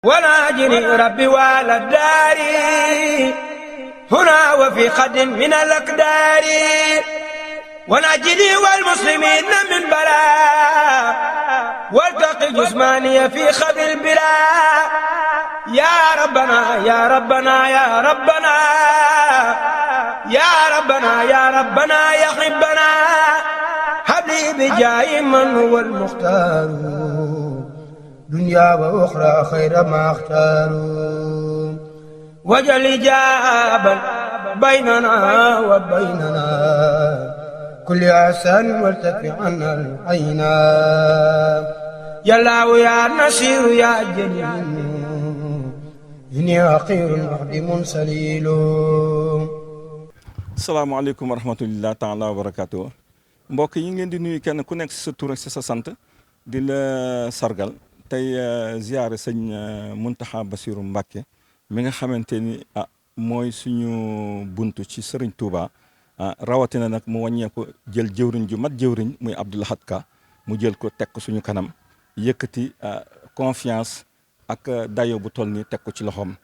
وناجني ربي والدار هنا وفي قد من الأقدار وناجني والمسلمين من بلاء والتقي جسماني في خذ البلاء يا ربنا يا ربنا يا ربنا يا ربنا يا ربنا يا حبنا هب لي بجاه من هو المختار دنيا وأخرى خير ما اختاروا وجل إجابا بيننا وبيننا كل أحسان وارتفع عنا العينا يا الله يا نصير يا جليل إني حقير محدم سليل. salaamaaleykum wa rahmatulah taala wa barakaatu mbokk yi ngeen di nuyu kenn ku nekk si sa tur ak si sa sant di la sargal tey ziare sëñ Mountakha Bassirou Mbacké mi nga xamante ni mooy suñu buntu ci Serigne Touba rawatina nag mu wàññeeku jël jëwriñ ju mat jëwriñ muy Abdou Lahad Ka mu jël ko teg ko suñu kanam yëkkati confiance ak dayo bu toll ni teg ko ci loxoom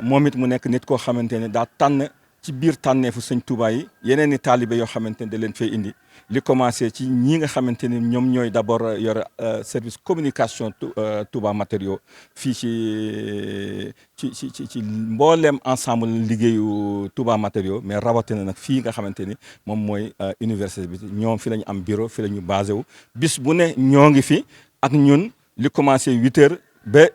moom it mu nekk nit koo xamante ni daa tànn ci biir tànneefu sëñ Touba yi yeneen i taalibe yoo xamante ni da leen fay indi li commencé ci ñi nga xamante ni ñoom ñooy d'abord yore service communication Touba matériaux fii ci mbooleem ensemble liggéeyu Touba matériaux mais rawatina nag fii nga xamante ni moom mooy université bi ñoom fi la ñu am bureau fi la ñu basé wu bis bu ne ñoo ngi fi ak ñun li commencé 8h ba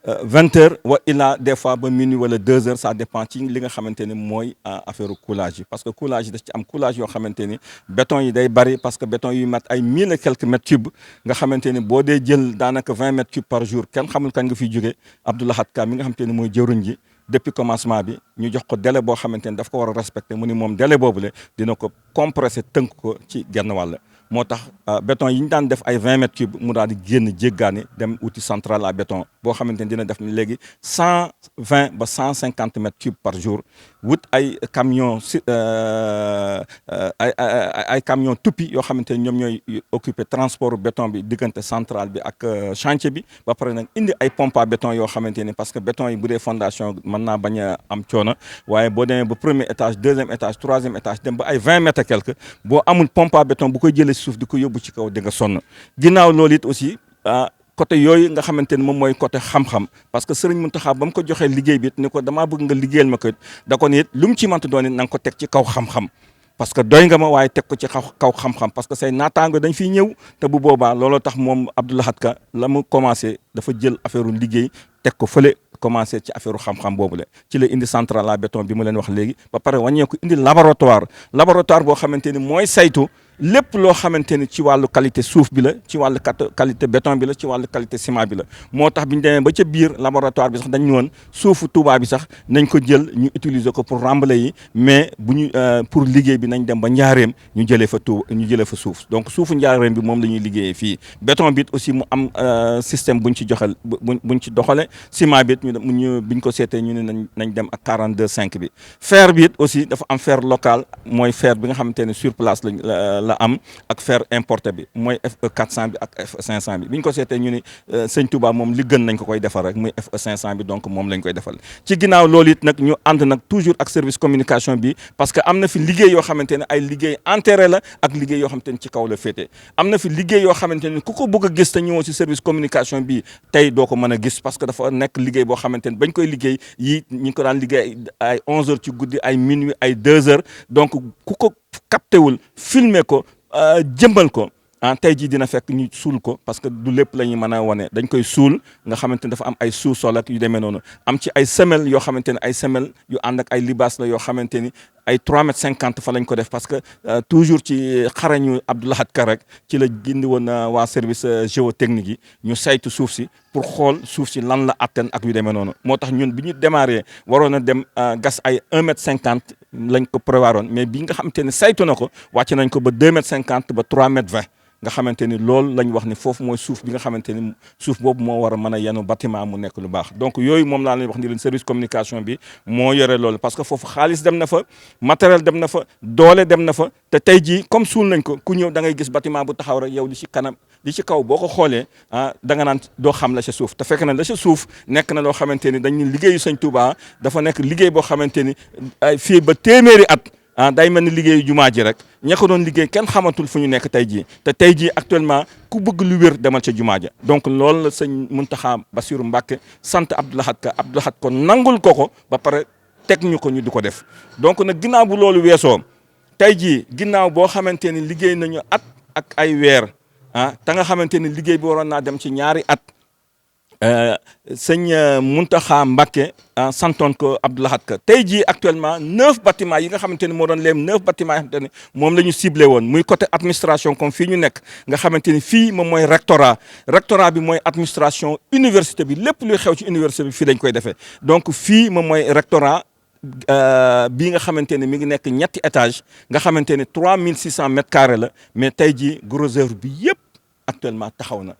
20h wa illa des fois ba minuit wala 2h ça dépend ci li nga xamante ni mooy affaire coulage yi parce que coulage yi daf ci am coulage yoo xamante ni béton yi day bari parce que béton yu mat ay 1000 et quelques mètres cubes nga xamante ni boo dee jël daanaka 20 mètres cubes par jour kenn xamul kañ nga fiy jóge Abdou Lahad Ka mi nga xamante ni mooy jëruñ ji depuis commencement bi ñu jox ko délai boo xamante ni daf ko war a respecter mu ni moom délai boobule dina ko compresser tënk ko ci genn wàll moo tax béton yi ñu daan def ay 20 mètres cubes mu daal di génn jéggaani dem outil central à béton boo xamante ni dina def ni léegi 120 ba 150 mètres cubes par jour wut ay camion ay camion tuppi yoo xamante ni ñoom ñooy occuper transport béton bi diggante central bi ak chantier bi ba pare nag indi ay pompe à béton yoo xamante ni parce que béton yi bu dee fondation mën naa bañ a am coono waaye boo demee ba premier étage deuxième étage troisième étage dem ba ay 20 mètres et quelque boo amul pompe à béton bu koy jëlee suuf di ko yóbbu ci kaw di nga sonn ginnaaw loolu it aussi côté yooyu nga xamante ni moom mooy côté xam-xam parce que Serigne Mountakha ba mu ko joxee liggéey bi it ni ko damaa bëgg nga liggéeyal ma ko it da ko ni it lu mu ci mënta doon it na nga ko teg ci kaw xam-xam parce que doy nga ma waaye teg ko ci kaw xam-xam parce que say naataango dañ fiy ñëw te bu boobaa looloo tax moom Abdou Lahad Ka la mu commencé dafa jël affaire liggéey teg ko fële commencé ci affaire xam-xam boobu la ci la indi centrale à béton bi mu leen wax léegi ba pare wàññeeku indi laboratoire boo xamante ni mooy saytu lépp loo xamante ni ci wàllu qualité suuf bi la ci wàllu qualité béton bi la ci wàllu qualité ciment bi la moo tax bi ñu demee ba ca biir laboratoire bi sax dañ ñu woon suufu Touba bi sax nañ ko jël ñu utiliser ko pour remblai yi mais bu ñu pour liggéey bi nañ dem ba njaareem ñu jëlee fa suuf donc suufu njaareem bi moom la ñuy liggéeyee fii béton bi aussi mu am système buñ ci joxal buñ ci doxale ciment bi biñ ko seetee ñu ne nañ dem ak 42,5 bi fer bi it aussi dafa am fer local mooy fer bi nga xamante ne sur place la am ak fer importé bi mooy FE 400 bi ak FE 500 bi biñ ko seetee ñu ni sëñ Touba moom li gën nañ ko koy defal rek muy FE 500 bi donc moom lañ koy defal ci ginnaaw loolu it nag ñu ànd nag toujours ak service communication bi parce que am na fi liggéey yoo xamante ne ay liggéey intérêt la ak liggéey yoo xamante ne ci kaw la féete am na fi liggéey yoo xamante ne ku ko bëgg a gis te ñëwoo si service communication bi tey doo ko mën a gis parce que dafa nekk liggéey boo xamante ne bañ koy liggéey yi ñu ngi ko daan liggéey ay 11h ci guddi ay minuit ay 2h donc ku ko capté wul filmer ko jëmbal ko tey jii dina fekk ñu suul ko parce que du lépp la ñuy mën a wane dañ koy suul nga xamante ne dafa am ay sous-sol ak yu demee noonu am ci ay semelles yoo xamante ne ay semelles yu ànd ak ay libaas la yoo xamante ni ay 3,50 m fa lañ ko def parce que toujours ci xarañu Abdou Lahad Ka rek ci la gindi woon waa service géotechnique yi ñu saytu suuf si pour xool suuf si lan la atteindre ak yu demee noonu moo tax ñun bi ñu démarré waroon a dem gas ay 1,50 m lañ ko prévoiroon mais bi nga xamante ne saytu na ko wàcc nañ ko ba 2,50 m ba 3,20 m nga xamante ni loolu lañ wax ni foofu mooy suuf bi nga xamante ni suuf boobu moo war a mën a yenu bâtiment mu nekk lu baax donc yooyu moom laa leen wax ni leen service communication bi moo yore loolu parce que foofu xaalis dem na fa matériel dem na fa doole dem na fa te tey jii comme suul nañ ko ku ñëw da ngay gis bâtiment bu taxaw rek yow li ci kanam li ci kaw boo ko xoolee da nga naan doo xam la ca suuf te fekk na la ca suuf nekk na loo xamante ni dañu liggéeyu Sëñ Tuubaa dafa nekk liggéey boo xamante ni fii ba téeméeri at day mel ni liggéeyu jumaa ji rek ña ko doon liggéey kenn xamatul fu ñu nekk tey jii te tey jii actuellement ku bëgg lu wér demal ca jumaa ja donc loolu la sëñ Muntaxa Basiru Mbàkke sant Abdou Lahad Ka Abdou Lahad ko nangul ko ba pare teg ñu ko ñu di ko def donc nag ginnaaw bu loolu weesoo tey jii ginnaaw boo xamante ni liggéey nañu at ak ay weer te nga xamante ni liggéey bi waroon naa dem ci ñaari at sëñ Muntaxa Mbàkke santoon ko Abdou Lahad Ka tey jii actuellement 9 bâtiments yi nga xamante ni moo doon leem 9 bâtiments yi nga xamante ni moom la ñu ciblé woon muy côté administration comme fii ñu nekk nga xamante ni fii moom mooy rectorat bi mooy administration université bi lépp luy xew ci université bi fii lañ koy defee donc fii moom mooy rectorat bii nga xamante ni mi ngi nekk ñetti étage nga xamante ni 3600 mètres carrés la mais tey jii gros œuvre bi yëpp actuellement taxaw na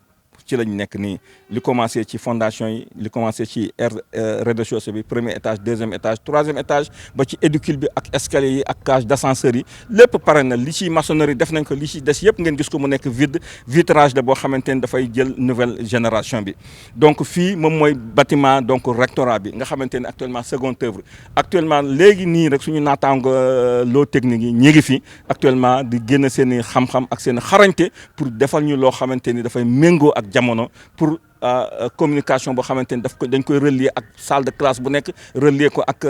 ci lañ nekk nii li commencé ci fondation yi li commencé ci rez-de-chaussée bi premier étage deuxième étage troisième étage ba ci éducule bi ak escalier yi ak cage d'ascenseur yi lépp pare na li ci maçonnerie def nañ ko li ci des yëpp ngeen gis ko mu nekk vitrage la boo xamante ni dafay jël nouvelle génération bi donc fii moom mooy bâtiment donc rectorat bi nga xamante ni actuellement seconde œuvre actuellement léegi nii rek suñu naataango loo technique yi ñi ngi fi actuellement di génn seen i xam-xam ak seen xarañte pour defal ñu loo xamante ni dafay méngoo ak jamono pour communication boo xamante ni dañ koy relier ak salle de classe bu nekk relier ko ak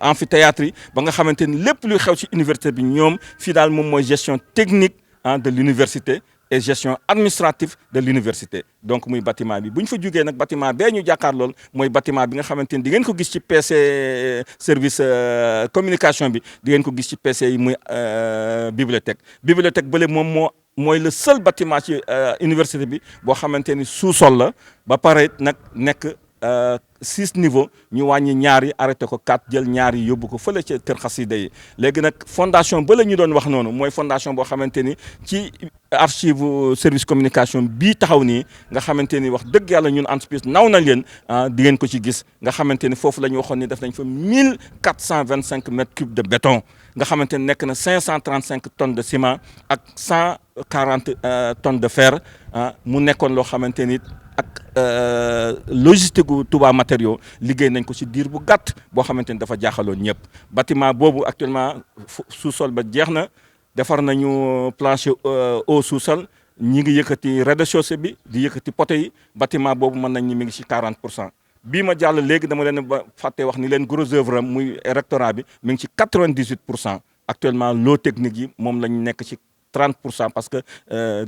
amphithéâtre yi ba nga xamante ni lépp luy xew ci université bi ñoom fii daal moom mooy gestion technique de l'université et gestion administrative de l'université donc muy bâtiment bi bu ñu fa jugee nag bâtiment bee ñu jàkkaar lool mooy bâtiment bi nga xamante ni di ngeen ko gis ci PC service communication bi di ngeen ko gis ci PC yi muy bibliothèque bële moom mooy le seul bâtiment ci université bi boo xamante ni sous-sol la ba pare nag nekk 6 niveaux ñu wàññi ñaar yi arrêté ko 4 jël ñaar yi yóbbu ko fële ca kër xasida yi léegi nag fondation ba la ñu doon wax noonu mooy fondation boo xamante ni ci archive service communication bii taxaw nii nga xamante ni wax dëgg yàlla ñun entreprise naw nañ leen di ngeen ko ci gis nga xamante ni foofu la ñu waxoon ni def nañ fa 1425 mètres cubes de béton nga xamante ni nekk na 535 tonnes de ciment ak 140 tonnes de fer mu nekkoon loo xamante ni ak logistique gu Touba matériaux liggéey nañ ko ci diir bu gàtt boo xamante ni dafa jaaxaloon ñëpp bâtiment boobu actuellement sous-sol ba jeex na defar nañu plancher au sous-sol ñi ngi yëkkati rez-de-chaussée bi di yëkkati poteaux yi bâtiment boobu mën nañ ni mi ngi ci 40%. bii ma jàll léegi dama leen ba fàtte wax ni leen gros œuvre am muy rectorat bi mi ngi ci 98% actuellement lot technique yi moom lañ nekk ci 30% parce que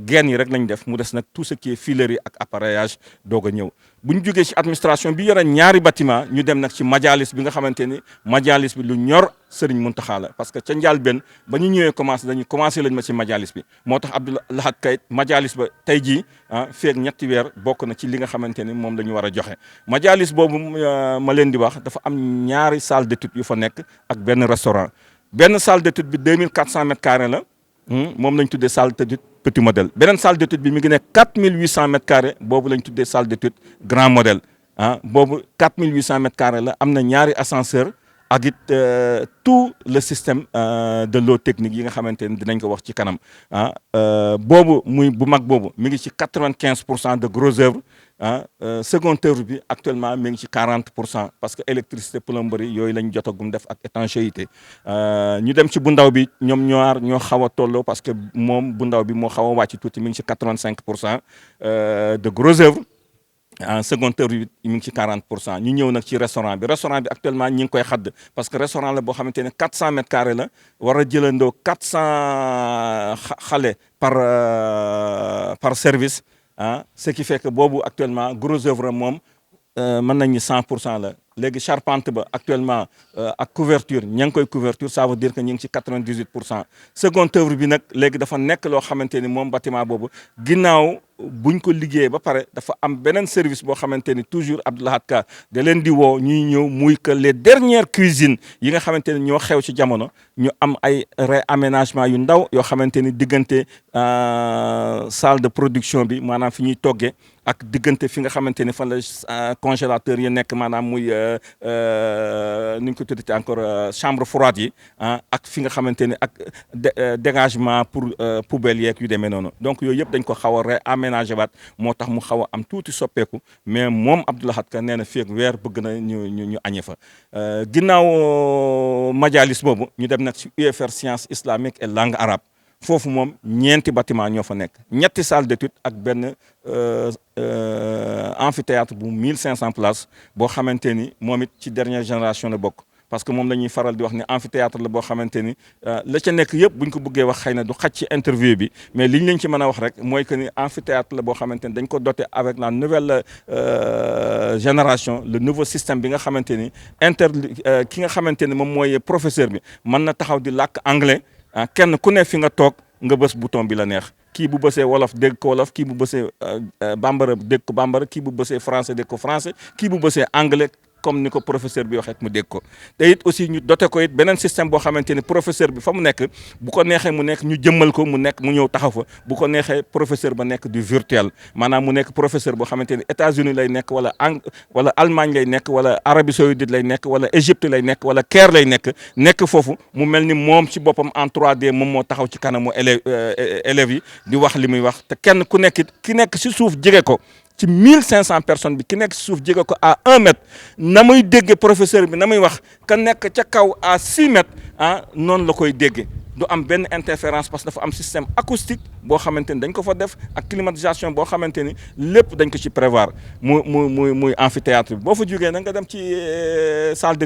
geen yi rek lañ def mu des nag tout ce qui est filerie ak appareillage doog a ñëw bu ñu jógee ci administration bi yore ñaari bâtiment ñu dem nag ci majalis bi nga xamante ni majalis bi lu ñor Serigne Mountakha la parce que ca njëlbéen ba ñu ñëwee commencé lañ ma ci majalis bi moo tax Abdou Lahad Ka majalis ba tey jii feeg ñetti weer bokk na ci li nga xamante ni moom la ñu war a joxe majalis boobu ma leen di wax dafa am ñaari salle d'étude yu fa nekk ak benn restaurant benn salle d'étude bi 2400 mètres carrés la moom lañ tuddee salle d'étude petit modèle beneen salle d'étude bi mi ngi nekk 4800 mètres carrés boobu lañ tuddee salle d'étude grand modèle boobu 4800 mètres carrés la am na ñaari ascenseur ak it tout le système de l'eau technique yi nga xamante ni dinañ ko wax ci kanam boobu muy bu mag boobu mi ngi ci 95% de gros œuvre seconde œuvre bi actuellement mi ngi ci 40% parce que électricité plomberie yooyu lañ jotagum def ak étanchéité ñu dem ci bu ndaw bi ñoom ñoo xaw a tolloo parce que moom bu ndaw bi moo xaw a wàcc tuuti mi ngi ci 85% de gros œuvre seconde œuvre bi mi ngi ci 40% ñu ñëw nag ci restaurant bi actuellement ñi ngi koy xadd parce que restaurant la boo xamante ne 400 mètres carrés la war a jëlandoo 400 xale par service ce qui fait que boobu actuellement gros œuvre moom mën nañ ni 100% la léegi charpente ba actuellement ak couverture ña ngi koy couverture ça veut dire que ñu ngi ci 98%. Seconde œuvre bi nag léegi dafa nekk loo xamante ni moom bâtiment boobu ginnaaw buñ ko liggéeyee ba pare dafa am beneen service boo xamante ni toujours Abdou Lahad Ka da leen di woo ñuy ñëw muy que les dernières cuisines yi nga xamante ni ñoo xew ci jamono ñu am ay réaménagement yu ndaw yoo xamante ni diggante salle de production bi maanaam fi ñuy toggee ak diggante fi nga xamante ni fan la congélateur yi nekk maanaam muy ni ñu ko tuddee encore chambre froide yi ak fi nga xamante ni ak dégagement pour poubelle yeeg yu demee noonu donc yooyu yëpp dañ ko xaw a réaménagé waat moo tax mu xaw a am tuuti soppeeku mais moom Abdou Lahad Ka nee na fii ak weer bëgg na ñu añe fa ginnaaw majalis boobu ñu dem nag ci UFR sciences islamiques et langue arabe foofu moom ñeenti bâtiment ñoo fa nekk ñetti salle d'étude ak benn amphithéâtre bu 1500 places boo xamante ni moom it ci dernière génération la bokk parce que moom la ñuy faral di wax ni amphithéâtre la boo xamante ni la ca nekk yëpp buñ ko bëggee wax xëy na du xaj ci interview bi mais liñ leen ci mën a wax rek mooy que ni amphithéâtre la boo xamante ni dañ ko doté avec la nouvelle génération le nouveau système bi nga xamante ni ki nga xamante ni moom mooy professeur bi mën na taxaw di làkk anglais kenn ku ne fi nga toog nga bës bouton bi la neex kii bu bësee wolof dégg ko wolof kii bu bësee bambara dégg ko bambara kii bu bësee français dégg ko français kii bu bësee anglais comme ni ko professeur bi waxee mu dégg ko te it aussi ñu doté ko it beneen système boo xamante ni professeur bi fa mu nekk bu ko neexee mu nekk ñu jëmmal ko mu nekk mu ñëw taxaw fa bu ko neexee professeur ba nekk du virtuel maanaam mu nekk professeur boo xamante ni États-Unis lay nekk wala wala Allemagne lay nekk wala Arabie Saoudite lay nekk wala Égypte lay nekk wala Caire lay nekk foofu mu mel ni moom ci boppam en 3D moom moo taxaw ci kanamu élèves yi di wax li muy wax te kenn ku nekk it ki nekk ci suuf jege ko ci 1500 personnes bi ki nekk ci suuf jege ko à 1 mètre na muy dégge professeur bi na muy wax ka nekk ca kaw à 6 mètres noonu la koy dégge du am benn interférence parce que dafa am système acoustique boo xamante ni dañ ko fa def ak climatisation boo xamante ni lépp dañ ko ci prévoir muy amphithéâtre bi boo fa jógee nag nga dem ci salle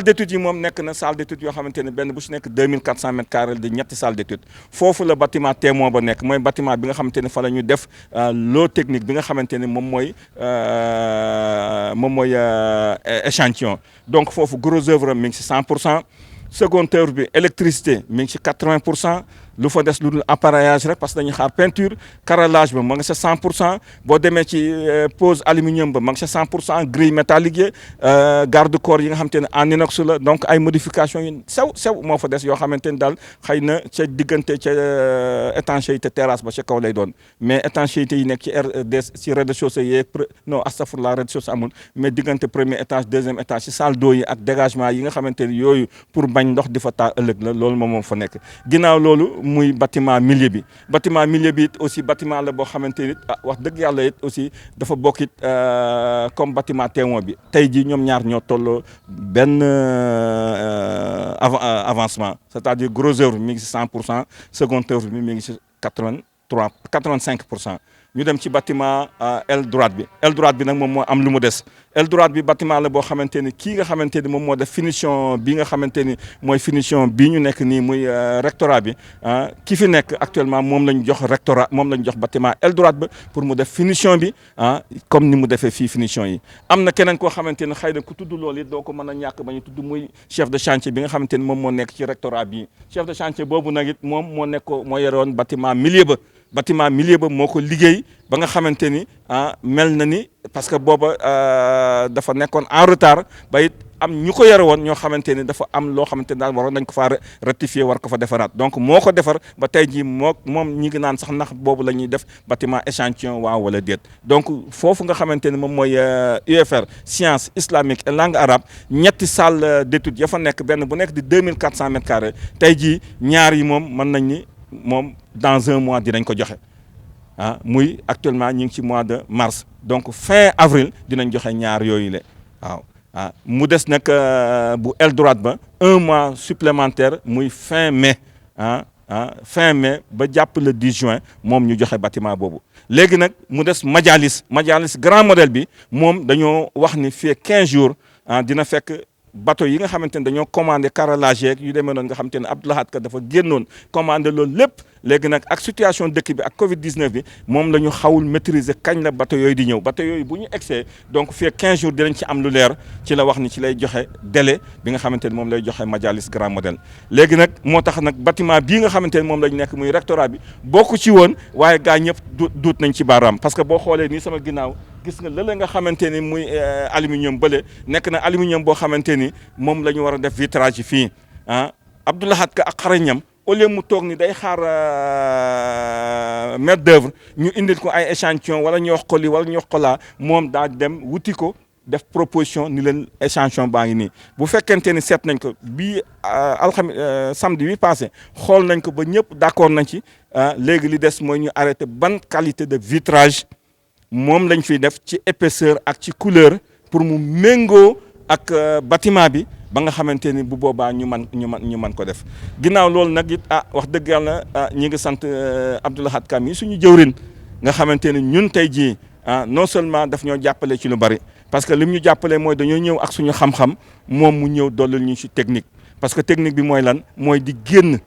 d'études yi moom nekk na salle d'études yoo xamante ni benn bu ci nekk 2400 mètres carrés di ñetti salle d'études foofu la bâtiment témoin ba nekk mooy bâtiment bi nga xamante ni fa la ñu def lot technique bi nga xamante ni moom mooy échantillon donc foofu gros œuvre mi ngi ci 100%. Seconde œuvre bi électricité mi ngi ci 80% lu fa des lu dul appareillage rek parce que dañuy xaar peinture carrelage ba ma nga sa 100% boo demee ci pose aluminium ba ma nga sa 100% grille métallique yi garde corps yi nga xamante ne en inox la donc ay modifications yu sew moo fa des yoo xamante ni daal xëy na ca diggante ca étanchéité terrasse ba ca kaw lay doon mais étanchéité yi nekk ci rez-de-chaussée yeeg non astafurlah rez-de-chaussée amul mais diggante premier étage deuxième étage ci salle d'eau yi ak dégagement yi nga xamante ni yooyu pour bañ ndox di fa taa ëllëg la loolu moom fa nekk ginnaaw loolu muy bâtiment milieu bi it aussi bâtiment la boo xamante ni wax dëgg yàlla it aussi dafa bokk it comme bâtiment témoin bi tey jii ñoom ñaar ñoo tolloo benn avancement c'est-à-dire gros œuvre mi ngi si 100% seconde œuvre bi mi ngi si 85%. ñu dem ci bâtiment aile droite bi nag moom moo am lu mu des aile droite bi bâtiment la boo xamante ni kii nga xamante ni moom moo def finition bi nga xamante ni mooy finition bii ñu nekk nii muy rectorat bi ki fi nekk actuellement moom lañ jox rectorat moom lañ jox bâtiment aile droite ba pour mu def finition bi comme ni mu defee fii finition yi am na keneen koo xamante ni xëy na ku tudd loolu it doo ko mën a ñàkk ba ñu tudd muy chef de chantier bi nga xamante ni moom moo nekk ci rectorat bi chef de chantier boobu nag it moom moo yoroon bâtiment milieu ba moo ko liggéey ba nga xamante ni mel na ni parce que booba dafa nekkoon en retard ba it am ñu ko yore woon ñoo xamante ni dafa am loo xamante ni daal waroon nañ ko faa rectifier war ko fa defaraat donc moo ko defar ba tey jii moom ñi ngi naan sax ndax boobu la ñuy def bâtiment échantillon waaw wala déet donc foofu nga xamante ni moom mooy UFR sciences islamiques et langue arabe ñetti salle d'études ya fa nekk benn bu nekk di 2400 mètres carrés tey jii ñaar yi moom mën nañ ni moom dans 1 mois dinañ ko joxe muy actuellement ñu ngi ci mois de mars donc fin avril dinañ joxe ñaar yooyu le waaw mu des nag bu aile droite ba 1 mois supplémentaire muy fin mai fin mai ba jàpp le 10 juin moom ñu joxe bâtiment boobu léegi nag mu des majalis grand modèle bi moom dañoo wax ni fii 15 jours dina fekk bateau yi nga xamante ne dañoo commandé carrelage yeeg yu demee noonu nga xamante ne Abdou Lahad Ka dafa génnoon commandé loolu lépp léegi nag ak situation dëkk bi ak Covid 19 bi moom la ñu xawul maîtriser kañ la bateau yooyu di ñëw bateau yooyu bu ñu egsee donc fii 15 jours dinañ ci am lu leer ci la wax ni ci lay joxe délai bi nga xamante ne moom lay joxe Majalis Grand Modèle. léegi nag moo tax nag bâtiment bii nga xamante ne moom lañ nekk muy rectorat bi bokku ci woon waaye gaa ñëpp duut nañ ci baaraam parce que boo xoolee nii sama ginnaaw gis nga lële nga xamante ni muy aluminium bële nekk na aluminium boo xamante ni moom la ñu war a def vitrage yi fii ah Abdou Lahad Ka ak xarañam au lieu mu toog ni day xaar maître d'œuvre ñu indil ko ay échantillon wala ñu wax ko lii wala ñu wax ko laa moom daa dem wuti ko def proposition ni leen échantillon baa ngi nii bu fekkente ni seet nañ ko bii samedi bi passé xool nañ ko ba ñëpp d'accord nañ ci léegi li des mooy ñu arrêté ban qualité de vitrage moom lañ fiy def ci épaisseur ak ci couleur pour mu méngoo ak bâtiment bi ba nga xamante ni bu boobaa ñu man ko def ginnaaw loolu nag it wax dëgg yàlla ñi ngi sant Abdou Lahad Ka mi suñu jëwrin nga xamante ni ñun tey jii non seulement daf ñoo jàppale ci lu bari parce que lim ñu jàppale mooy dañoo ñëw ak suñu xam-xam moom mu ñëw dollal ñu ci technique parce que technique bi mooy lan mooy di génn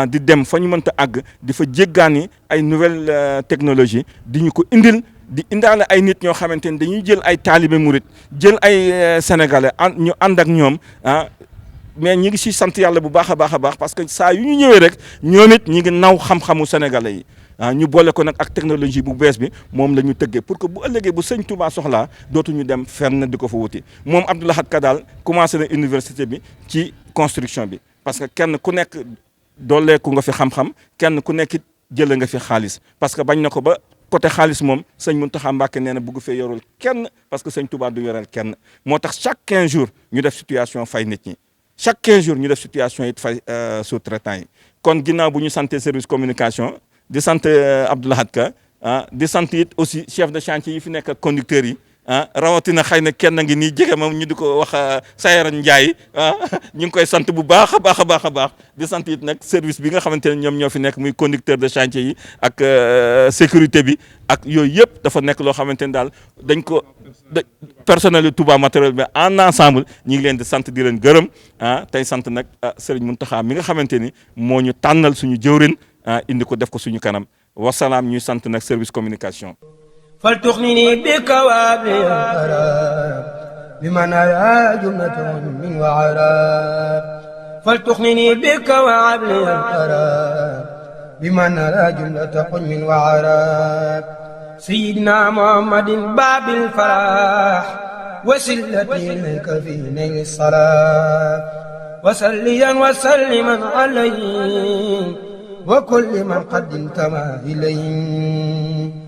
di dem fa ñu mënta àgg di fa jéggaani ay nouvelle technologie di ñu ko indil di indaale ay nit ñoo xamante ni dañuy jël ay taalibe murit jël ay sénégalais ñu ànd ak ñoom mais ñi ngi si sant yàlla bu baax a baax parce que saa yu ñu ñëwee rek ñoom it ñi ngi naw xam-xamu sénégalais yi ñu boole ko nag ak technologie bu bees bi moom la ñu tëggee pour que bu ëllëgee bu sëñ Touba soxlaa dootuñu dem fenn di ko fa wuti moom Abdou Lahad Ka daal commencé na université bi ci construction bi parce que kenn ku nekk dooleeku nga fi xam-xam kenn ku nekk jëlee nga fi xaalis parce que bañ na ko ba côté xaalis moom sëñ Mountakha Mbacké nee na bëgg fee yorul kenn parce que sëñ Touba du yoreel kenn moo tax chaque 15 jours ñu def situation fay nit ñi chaque 15 jours ñu def situation it fay sous-traitant yi kon ginnaaw bu ñu santé service communication di sant Abdou Lahad Ka di sant it aussi chef de chantier yi fi nekk ak conducteurs yi rawatina xëy na kenn ngi nii jege moom ñu di ko wax Sayaran Ndiaye ñu ngi koy sant bu baax a baax di sant it nag service bi nga xamante ne ñoom ñoo fi nekk muy conducteur de chantier yi ak sécurité bi ak yooyu yëpp dafa nekk loo xamante ne daal dañ ko personnel Touba matériel bi en ensemble ñi ngi leen di sant di leen gërëm tey sant nag Serigne Mountakha mi nga xamante ni moo ñu tànnal suñu jëwrin indi ko def ko suñu kanam wasalaam ñuy sant nag service communication. فلتغنني بكوابل القرار بمن أرى جملة من وعراب فلتغنني بكوابل القرار بمن أرى جملة من وعراب سيدنا محمد باب الفلاح وسلتي إليك في نيل الصلاة وسليا وسلما عليه وكل من قد انتمى إليه